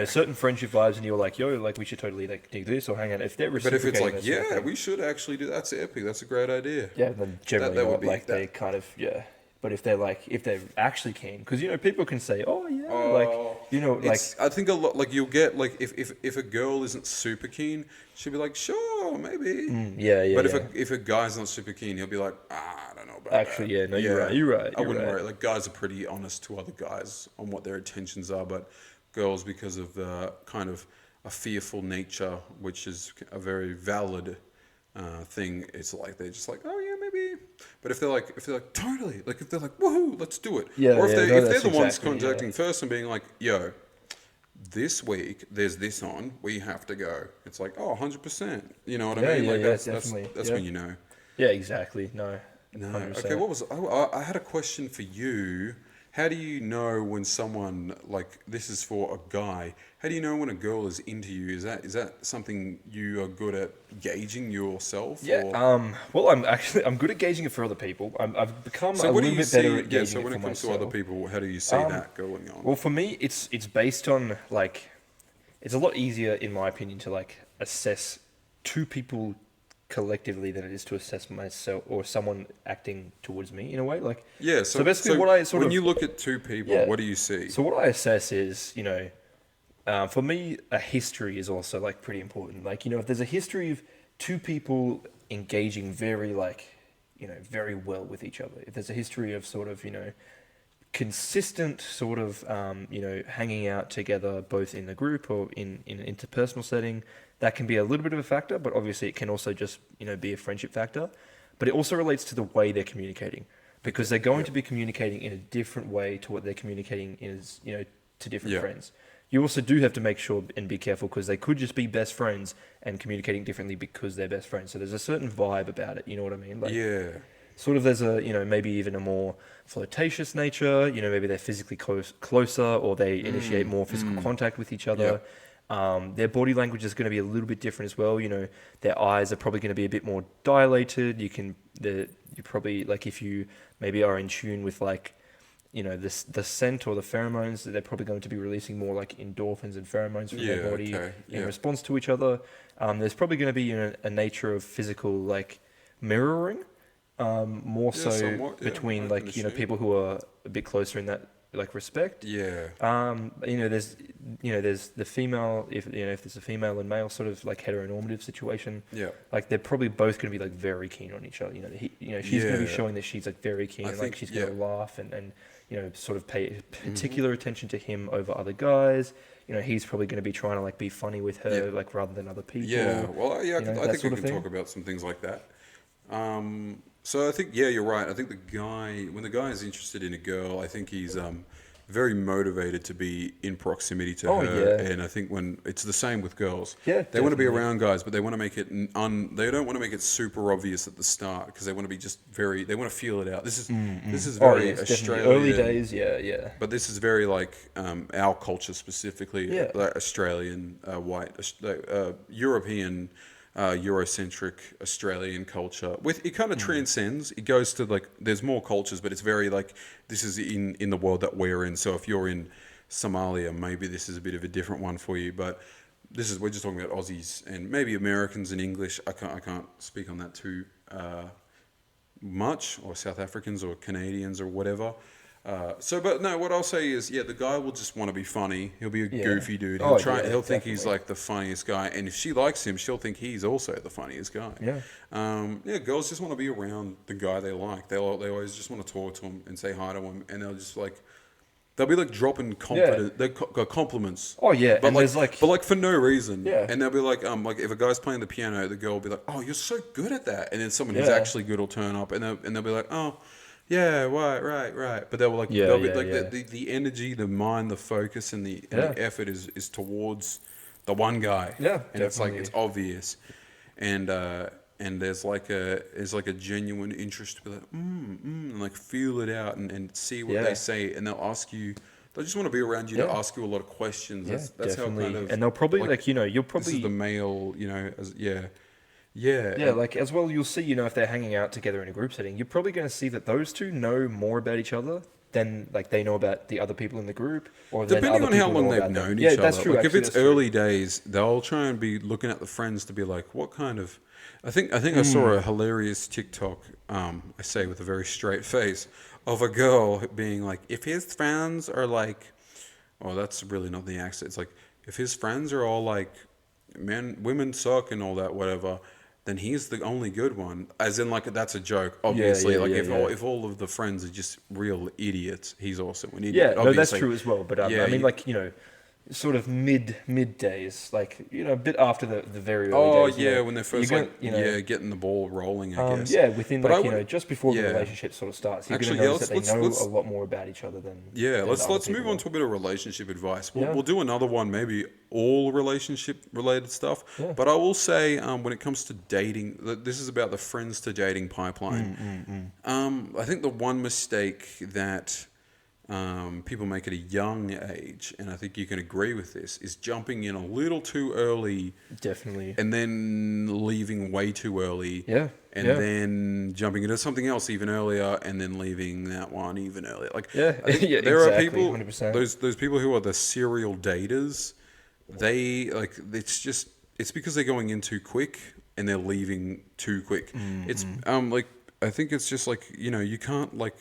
certain friendship vibes, and you're like, yo, like we should totally like do this or hang out. If they're reciprocating, but if it's like, we should actually do that's epic. That's a great idea. Yeah, then generally that would be like they kind of But if they're actually keen, because people can say, oh yeah, like I think a lot like you'll get like if a girl isn't super keen, she'll be like, sure, maybe. But if a guy's not super keen, he'll be like, I don't know about actually, that. yeah, no, you're right. I wouldn't worry. Like guys are pretty honest to other guys on what their intentions are, but girls, because of the kind of a fearful nature, which is a very valid thing, it's like they're just like, oh yeah, maybe. But if they're like totally, like if they're like, woohoo, let's do it. Or if they're the ones contacting first and being like, yo, this week there's this on, we have to go. It's like, oh, 100%. You know what I mean? Yeah, like that's when you know. Yeah, exactly. No. 100%. Okay, I had a question for you. How do you know when someone, like, this is for a guy, how do you know when a girl is into you? Is that something you are good at gauging yourself? Yeah. Well, I'm good at gauging it for other people. I've become a little bit better at gauging it for myself. So when it comes to other people, how do you see that going on? Well, for me, it's based on, like, it's a lot easier, in my opinion, to, like, assess two people collectively than it is to assess myself or someone acting towards me in a way. Like, so basically what I when you look at two people, what do you see? So what I assess is, for me, a history is also like pretty important. Like, if there's a history of two people engaging very like, very well with each other, if there's a history of sort of, consistent sort of, hanging out together, both in the group or in an interpersonal setting, that can be a little bit of a factor, but obviously it can also just, be a friendship factor. But it also relates to the way they're communicating, because they're going to be communicating in a different way to what they're communicating to different friends. you also do have to make sure and be careful because they could just be best friends and communicating differently because they're best friends. So there's a certain vibe about it. You know what I mean? Like, Yeah. sort of there's a, maybe even a more flirtatious nature. Maybe they're physically closer or they initiate more physical contact with each other. Their body language is going to be a little bit different as well. Their eyes are probably going to be a bit more dilated. You probably, like, if you maybe are in tune with, like, the scent or the pheromones, they're probably going to be releasing more like endorphins and pheromones from their body in response to each other. There's probably going to be a nature of physical, like, mirroring, more so somewhat, between, like, understand. people who are a bit closer in that, like, respect. Yeah. There's the female, if there's a female and male sort of, like, heteronormative situation. Yeah. Like, they're probably both going to be, like, very keen on each other. She's going to be showing that she's, like, very keen, and, like, she's going to laugh and sort of pay particular attention to him over other guys. He's probably going to be trying to, like, be funny with her, like, rather than other people. Yeah. Well, yeah, I think we can thing. talk about some things like that. So I think, you're right. I think when the guy is interested in a girl, I think he's very motivated to be in proximity to her. Yeah. And I think when it's the same with girls, Yeah, they want to be definitely. around guys, but they want to make it they don't want to make it super obvious at the start because they want to be they want to feel it out. This is very it's Australian. definitely early days. Yeah. But this is very like our culture specifically, Yeah. like Australian, white, European, Eurocentric Australian culture. It kind of transcends. It goes to like there's more cultures, but it's very like this is in the world that we're in. So if you're in Somalia, maybe this is a bit of a different one for you. But we're just talking about Aussies and maybe Americans and English. I can't speak on that too much, or South Africans or Canadians or whatever. But no, what I'll say is, the guy will just want to be funny. He'll be a goofy dude. He'll think he's like the funniest guy, and if she likes him, she'll think he's also the funniest guy. Yeah. Girls just want to be around the guy they like. They always just want to talk to him and say hi to him, and they'll be like dropping compliments. Oh yeah, but and like for no reason. Yeah. And they'll be like if a guy's playing the piano, the girl will be like, "Oh, you're so good at that," and then someone who's actually good will turn up, and they'll be like, "Oh. Yeah, right. But they'll like the energy, the mind, the focus, and the effort is towards the one guy. Yeah, and it's like it's obvious, and there's like a genuine interest to be like and like feel it out and see what they say, and they'll ask you. They just want to be around you to ask you a lot of questions. That's how kind of, and they'll probably you'll probably this is the male Yeah, like as well, you'll see, if they're hanging out together in a group setting, you're probably going to see that those two know more about each other than like they know about the other people in the group, or depending on how long they've known each other. That's true. Like actually, if it's early days, they'll try and be looking at the friends to be like, what kind of. I think I saw a hilarious TikTok. I say with a very straight face of a girl being like, if his friends are like, oh, that's really not the accent. It's like if his friends are all like, women suck and all that, whatever. Then he's the only good one. As in, like, that's a joke, obviously. If all of the friends are just real idiots, he's also an idiot. Yeah, obviously. no, that's true as well. But I mean, sort of mid days, like a bit after the very early days. When they're first getting the ball rolling, I guess. Within just before the relationship sort of starts, you're going to notice that they know a lot more about each other than. Let's move on to a bit of relationship advice. We'll do another one, maybe all relationship related stuff. Yeah. But I will say, when it comes to dating, this is about the friends to dating pipeline. I think the one mistake that people make at a young age, and I think you can agree with this, is jumping in a little too early. Definitely. And then leaving way too early. Yeah. And then jumping into something else even earlier, and then leaving that one even earlier. Like, there exactly, are people, 100%. those people who are the serial daters. They like it's because they're going in too quick and they're leaving too quick. It's I think it's just like you can't like.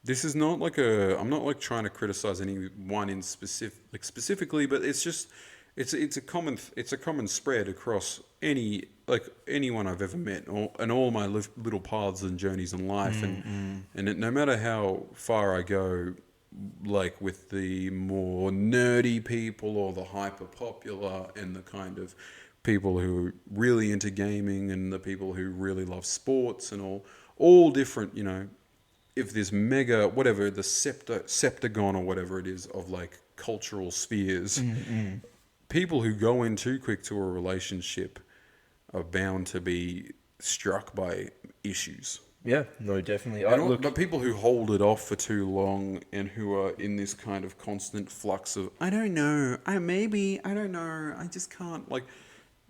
This is not like I'm not like trying to criticize anyone in specifically, but it's just it's a common spread across anyone I've ever met, and all my little paths and journeys in life, and no matter how far I go, like with the more nerdy people or the hyper popular and the kind of people who are really into gaming and the people who really love sports and all different, if there's mega, whatever, the septagon or whatever it is of like cultural spheres, people who go in too quick to a relationship are bound to be struck by issues. Yeah, no, definitely. But people who hold it off for too long and who are in this kind of constant flux of, I don't know, I don't know, I just can't, like,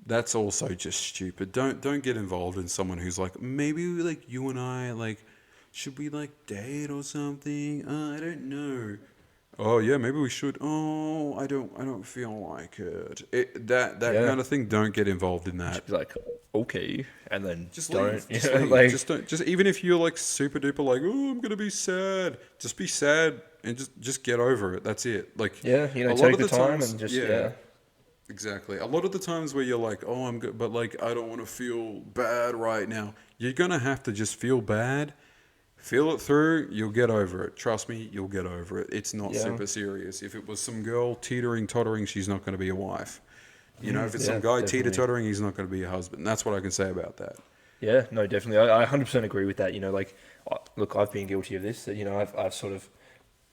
that's also just stupid. Don't get involved in someone who's like, maybe like you and I, like, should we like date or something? I don't know. Oh yeah, maybe we should. Oh, I don't feel like it. That kind of thing. Don't get involved in that. Just be like, okay, and then Just don't. leave. Just leave. Like, Just don't. Just even if you're like super duper like, oh, I'm gonna be sad. Just be sad and just get over it. That's it. Like, yeah, a lot take of the time times, and just yeah. Exactly. A lot of the times where you're like, oh, I'm good, but like I don't want to feel bad right now. You're gonna have to just feel bad. Feel it through, you'll get over it. Trust me, you'll get over it. It's not super serious. If it was some girl teetering, tottering, she's not going to be a wife. You know, if it's some guy teeter-tottering, he's not going to be a husband. That's what I can say about that. Yeah, no, definitely. I 100% agree with that. You know, like, look, I've been guilty of this. You know, I've sort of...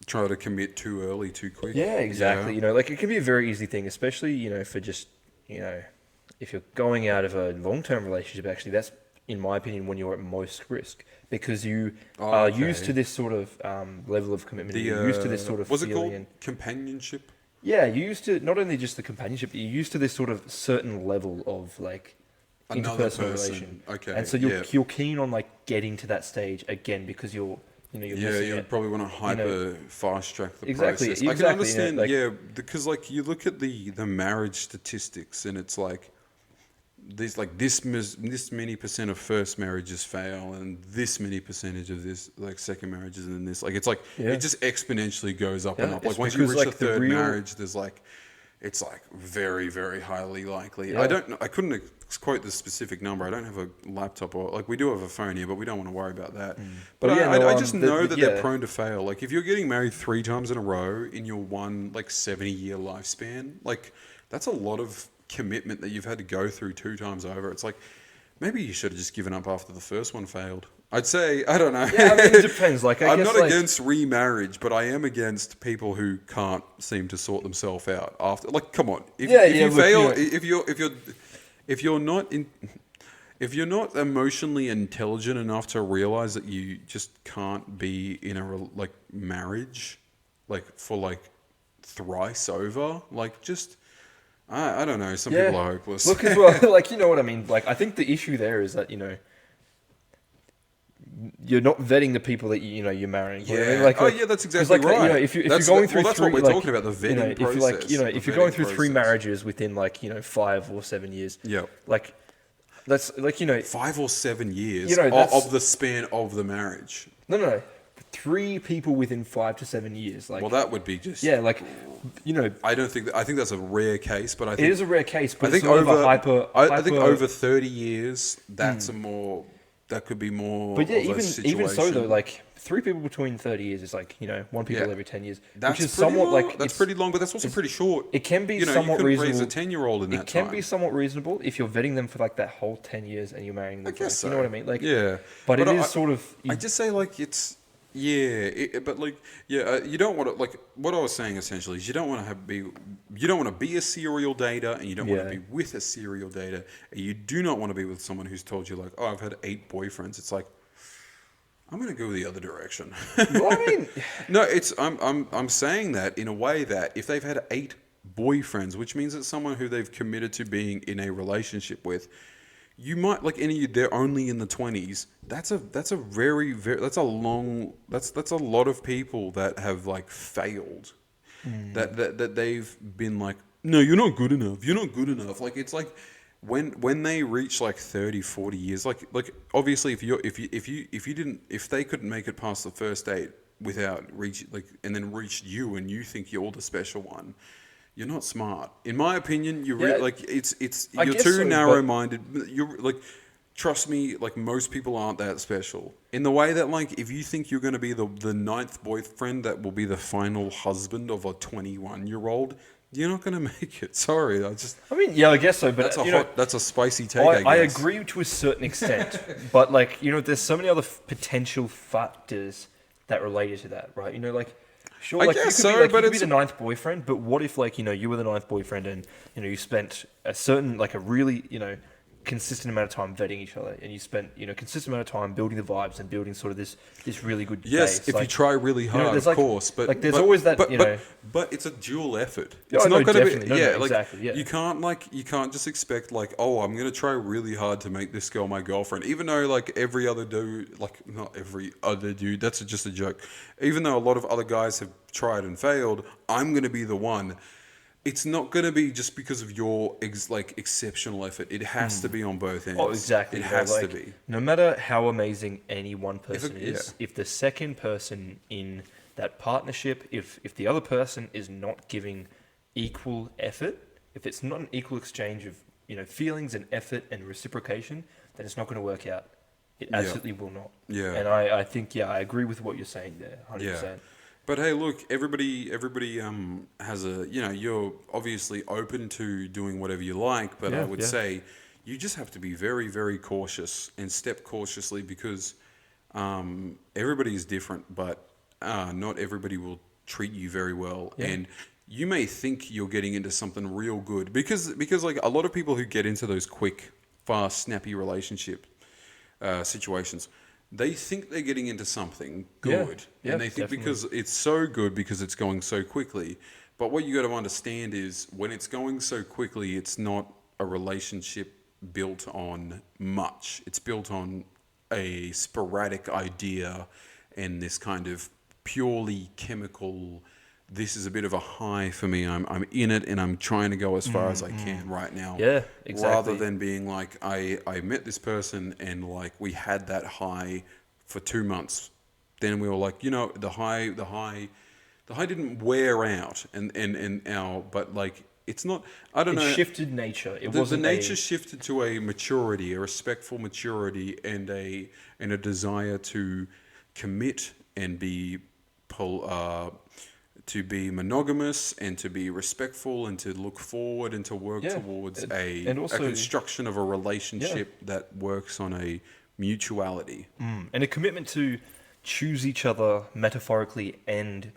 Try to commit too early, too quick. Yeah, exactly. Yeah. You know, like, it can be a very easy thing, especially, you know, for just, you know, if you're going out of a long-term relationship, actually, that's, in my opinion, when you're at most risk. Because you are used to this sort of level of commitment. You're used to this sort of what's feeling. it called? Companionship? Yeah, you're used to not only just the companionship, but you're used to this sort of certain level of like Another interpersonal person. relation. Okay. And so you're keen on like getting to that stage again because you're missing you it. probably want to fast track the Exactly, process. exactly, I can understand, you know, because like you look at the marriage statistics and it's like there's like this many percent of first marriages fail and this many percentage of this like second marriages and then this like it's like it just exponentially goes up and up. Like once you reach the third marriage, there's like it's like very, very highly likely. Yeah. I couldn't quote the specific number. I don't have a laptop or like we do have a phone here, but we don't want to worry about that. But I just know that they're prone to fail. Like if you're getting married 3 times in a row in your one like 70-year lifespan, like that's a lot of commitment that you've had to go through 2 times over. It's like maybe you should have just given up after the first one failed. I'd say I don't know. Yeah, I mean, it depends. Like I'm not against remarriage, but I am against people who can't seem to sort themselves out after. Like, come on, if you fail, if you're not emotionally intelligent enough to realize that you just can't be in a marriage, like for like thrice over, like just. I don't know. Some people are hopeless. Look as well, like you know what I mean. Like I think the issue there is that you're not vetting the people that you're marrying. Yeah. I mean? Like, that's exactly right. If you're going through that's three, what we're talking about, the vetting process. If you're going through 3 marriages within 5 or 7 years. Yeah. Like that's 5 or 7 years of the span of the marriage. No. 3 people within 5 to 7 years. Like, well, that would be just I think that's a rare case, but I think it is a rare case. But I think I think over 30 years, that's that could be more. But yeah, even so though, like 3 people between 30 years is like 1 people every 10 years, which is somewhat long. like that's pretty long, but that's also pretty short. It can be somewhat you reasonable. Raise a 10-year-old in that time. It can be somewhat reasonable if you're vetting them for like that whole 10 years and you're marrying them. I guess so. You know what I mean? Like but it is sort of. I just say like it's. You don't want to like what I was saying essentially is you don't want to be a serial dater and you don't want to be with a serial dater and you do not want to be with someone who's told you like, oh, I've had 8 boyfriends. It's like I'm going to go the other direction. Well, I mean, no, I'm saying that in a way that if they've had 8 boyfriends, which means it's someone who they've committed to being in a relationship with. You might they're only in the 20s. That's a very that's a lot of people that have like failed. That they've been like, no, you're not good enough. You're not good enough. Like it's like when they reach like 30, 40 years, like obviously if they couldn't make it past the first date without and then reached you and you think you're the special one. You're not smart, in my opinion. You're you're too narrow-minded. You're like, trust me, like most people aren't that special. In the way that like, if you think you're going to be the 9th boyfriend that will be the final husband of a 21-year-old, you're not going to make it. Sorry, I guess so. But that's a spicy take. I agree to a certain extent, but like there's so many other potential factors that related to that, right? You know, like, sure, I like guess you could so, be like but you could be it's the ninth boyfriend, but what if like, you know, you were the ninth boyfriend and, you know, you spent a certain, like a really, you know, consistent amount of time vetting each other, and you spent, you know, consistent amount of time building the vibes and building sort of this really good yes, base. if you Like, try really you know, hard, there's of like, course, but like there's always that, you know. but it's a dual effort. Yeah, It's I know, not going to definitely. be No, like exactly, yeah. you can't just expect like, oh, I'm going to try really hard to make this girl my girlfriend, even though like every other dude, like not every other dude, that's just a joke. Even though a lot of other guys have tried and failed, I'm going to be the one. It's not going to be just because of your exceptional effort. It has to be on both ends. Oh, exactly. It You know, has to like, be. no matter how amazing any one person yeah. is, if the second person in that partnership, if the other person is not giving equal effort, if it's not an equal exchange of, you know, feelings and effort and reciprocation, then it's not going to work out. It Yeah. absolutely will not. Yeah. And I think, yeah, I agree with what you're saying there, 100%. Yeah. But hey, look, everybody has a, you know, you're obviously open to doing whatever you like, but I Yeah, would yeah. say you just have to be very, very cautious and step cautiously because everybody is different, but not everybody will treat you very well. Yeah. And you may think you're getting into something real good because like a lot of people who get into those quick, fast, snappy relationship situations, they think they're getting into something good, Yeah, and they think definitely. because it's so good because it's going so quickly. But what you got to understand is when it's going so quickly, it's not a relationship built on much. It's built on a sporadic idea and this kind of purely chemical. This is a bit of a high for me. I'm in it and I'm trying to go as far as I can right now. Yeah, exactly. Rather than being like I met this person and like we had that high for 2 months. Then we were like, you know, the high didn't wear out and our but like it's not I don't It know shifted nature. It the wasn't nature shifted to a maturity, a respectful maturity, and a desire to commit and to be monogamous and to be respectful and to look forward and to work Yeah, towards and a also- construction of a relationship that works on a mutuality. and a commitment to choose each other metaphorically and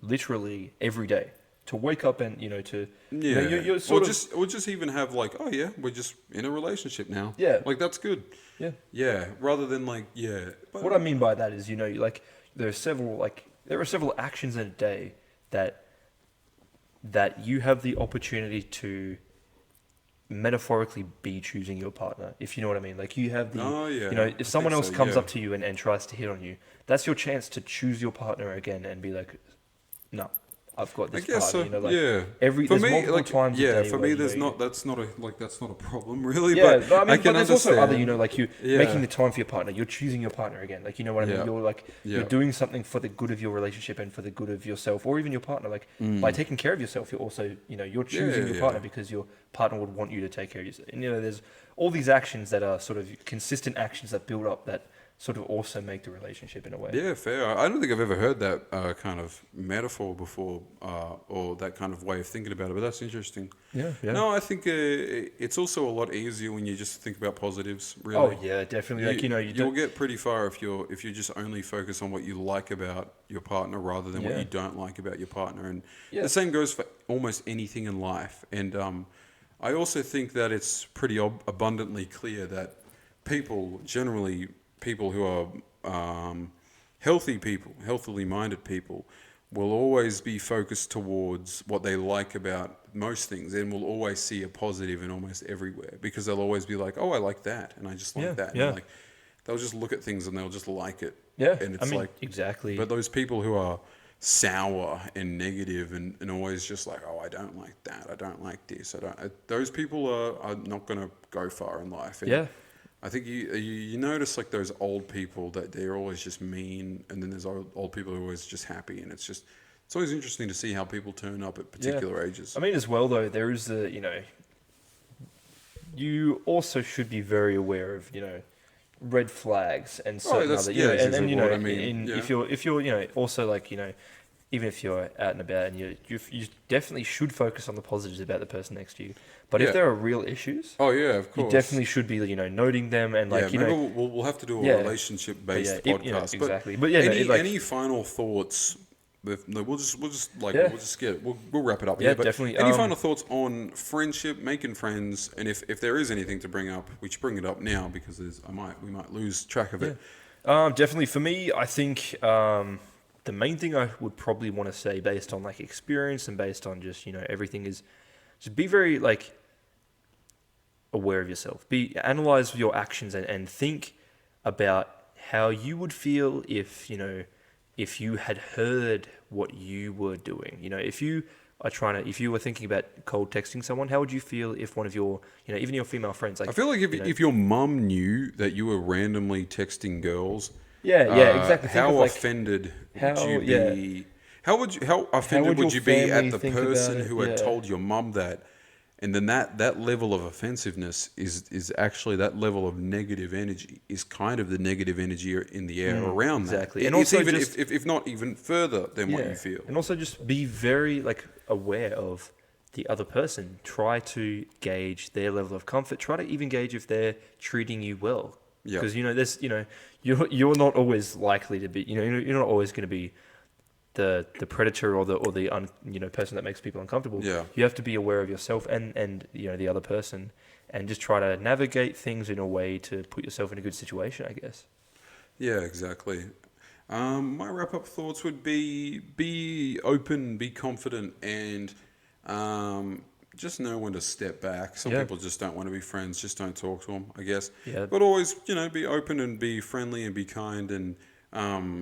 literally every day. To wake up and, you know, to you know, Yeah, you're sort of or just even have like, oh yeah, we're just in a relationship now. Yeah. like that's good. yeah. Yeah, rather than like But What I mean by that is, you know, like there are several actions in a day that you have the opportunity to metaphorically be choosing your partner, if you know what I mean. Like you have the, Oh, yeah, you know, I if someone think else so, comes yeah. up to you and tries to hit on you, that's your chance to choose your partner again and be like, no, I've got I this guess partner. so. You know, like Yeah. there's multiple times a day for where, me, you know, there's not. That's not a problem really. yeah, but no, I mean, can but there's understand. also other, you know, like you Yeah. making the time for your partner. You're choosing your partner again. Like, you know what I mean? Yeah. You're like, Yeah. you're doing something for the good of your relationship and for the good of yourself or even your partner. Like, by taking care of yourself, you're also, you know, you're choosing your yeah. partner because your partner would want you to take care of yourself. And, you know, there's all these actions that are sort of consistent actions that build up that sort of also make the relationship in a way. Yeah, fair. I don't think I've ever heard that kind of metaphor before, or that kind of way of thinking about it. But that's interesting. Yeah, yeah. No, I think it's also a lot easier when you just think about positives. Really. Oh, yeah, definitely. Like, you know, you'll get pretty far if you just only focus on what you like about your partner rather than what Yeah. you don't like about your partner. And Yeah. the same goes for almost anything in life. And I also think that it's pretty abundantly clear that people who are healthily minded people, will always be focused towards what they like about most things and will always see a positive in almost everywhere because they'll always be like, oh, I like that and I just like Yeah, that. yeah. And like, they'll just look at things and they'll just like it. Yeah, And it's I mean, like, exactly. but those people who are sour and negative and always just like, oh, I don't like that, I don't like this, those people are not going to go far in life. And Yeah. I think you notice like those old people that they're always just mean, and then there's old people who are always just happy, and it's always interesting to see how people turn up at particular ages. I mean, as well, though, there is the, you know, you also should be very aware of, you know, red flags and certain that's- other, you yeah, know, that's and you exactly know, what I mean, yeah. if you're, you know, also like, you know, even if you're out and about, and you definitely should focus on the positives about the person next to you. But Yeah. if there are real issues, Oh yeah, of you course. definitely should be, noting them and Yeah, like, maybe we'll have to do a yeah. relationship But yeah, based podcast. But exactly. But yeah, no, any final thoughts? No, yeah, we'll just get we'll wrap it up yeah, here. But definitely. any final thoughts on friendship, making friends, and if there is anything to bring up, we should bring it up now because we might lose track of Yeah. it. Definitely for me, I think the main thing I would probably want to say, based on like experience and based on just everything, is just be very like aware of yourself. Analyze your actions and think about how you would feel if you had heard what you were doing. If you were thinking about cold texting someone, how would you feel if one of your, even your female friends, like, I feel like if your mum knew that you were randomly texting girls, yeah, exactly. Think of how like offended would how, you yeah, be? How offended would would your you be at family the think about person it? who had Yeah. told your mum that? And then that level of offensiveness is actually that level of negative energy is kind of the negative energy in the air around exactly. that. And It's also even just if not even further than what you feel. And also just be very like aware of the other person. Try to gauge their level of comfort. Try to even gauge if they're treating you well. Yeah. Because there's you're not always likely to be you're not always going to be the predator or the person that makes people uncomfortable. Yeah. You have to be aware of yourself and the other person, and just try to navigate things in a way to put yourself in a good situation, I guess. Yeah, exactly. My wrap up thoughts would be open, be confident, and just know when to step back. Some Yeah. people just don't want to be friends, just don't talk to them, I guess. Yeah. But always, be open and be friendly and be kind and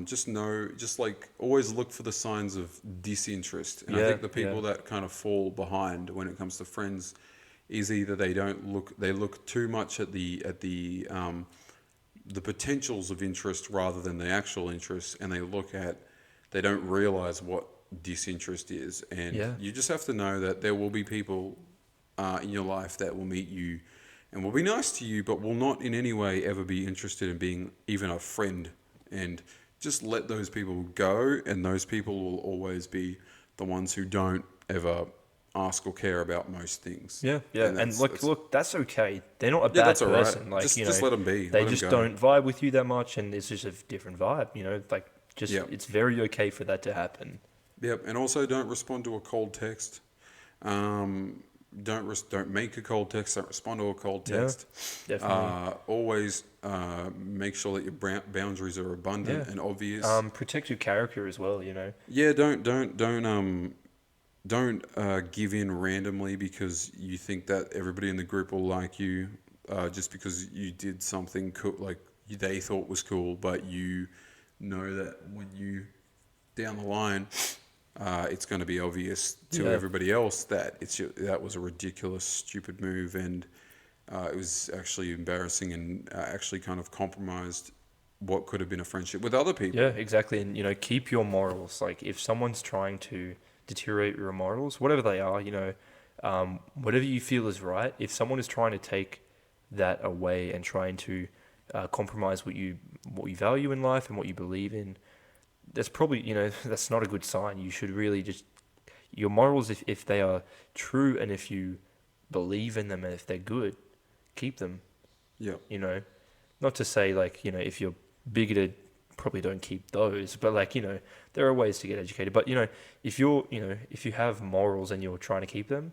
just like always look for the signs of disinterest. And I Yeah, think the people that kind of fall behind when it comes to friends is either they look too much at the potentials of interest rather than the actual interest, and they don't realize what disinterest is. And Yeah. you just have to know that there will be people in your life that will meet you and will be nice to you, but will not in any way ever be interested in being even a friend. And just let those people go, and those people will always be the ones who don't ever ask or care about most things. Yeah, yeah, and look, that's okay. They're not a bad that's all right. person. Like Just let them be. they Let 'em just go. don't vibe with you that much, and it's just a different vibe. Like just Yeah. it's very okay for that to happen. Yep, and also don't respond to a cold text. Don't make a cold text. Don't respond to a cold Yeah, text. definitely. Always make sure that your boundaries are abundant Yeah. and obvious. Protect your character as well. Yeah, don't give in randomly because you think that everybody in the group will like you, just because you did something cool, like they thought was cool, but you know that when you down the line, it's going to be obvious to Yeah. everybody else that that was a ridiculous, stupid move, and it was actually embarrassing and actually kind of compromised what could have been a friendship with other people. Yeah, exactly. And keep your morals. Like if someone's trying to deteriorate your morals, whatever they are, whatever you feel is right. If someone is trying to take that away and trying to compromise what you value in life and what you believe in, that's probably that's not a good sign. You should really just your morals, if they are true and if you believe in them and if they're good, keep them. Yeah. Not to say like if you're bigoted, probably don't keep those, but like there are ways to get educated. But if you have morals and you're trying to keep them,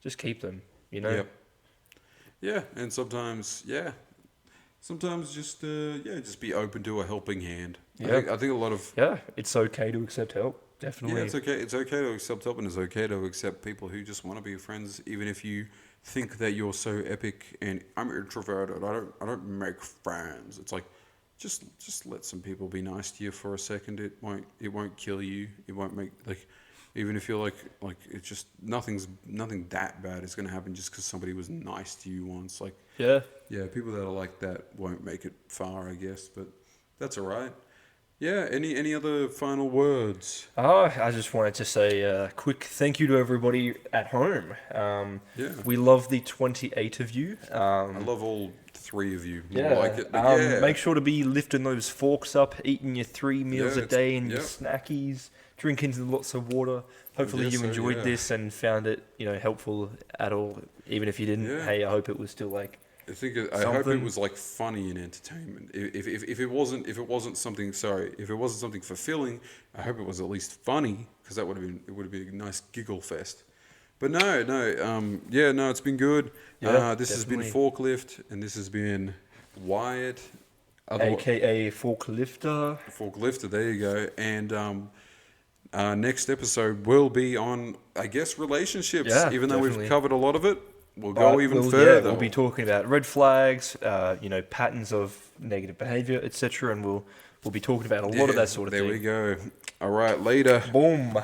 just keep them. Yep. Yeah, and sometimes just be open to a helping hand. Yeah. I think a lot of It's okay to accept help. Definitely. yeah, it's okay. It's okay to accept help, and it's okay to accept people who just want to be your friends, even if you think that you're so epic. And I'm introverted. I don't make friends. It's like just let some people be nice to you for a second. It won't kill you. It won't make like. Even if you're like it's just nothing that bad is going to happen just because somebody was nice to you once. Like Yeah. yeah, people that are like that won't make it far, I guess. But that's all right. Yeah. Any other final words? I just wanted to say a quick thank you to everybody at home. Yeah. We love the 28 of you. I love all three of you. More Yeah. like it. But yeah. Make sure to be lifting those forks up, eating your 3 meals Yeah, a it's- day and your yep. snackies, drinking lots of water. Hopefully guess you so, enjoyed yeah. this and found it, helpful at all. Even if you didn't, Yeah. hey, I hope it was still like I hope it something. was like funny and entertainment. If it wasn't something fulfilling, I hope it was at least funny because it would have been a nice giggle fest. But no, it's been good. Yeah, This has been definitely. Forklift, and this has been Wyatt, AKA forklifter. Forklifter. There you go. And next episode will be on, I guess, relationships. Yeah, Even though we've definitely. covered a lot of it, we'll go even Yeah, further. we'll be talking about red flags, patterns of negative behavior, etc., and we'll be talking about a lot of that sort of there thing. we go. All right, later. Boom.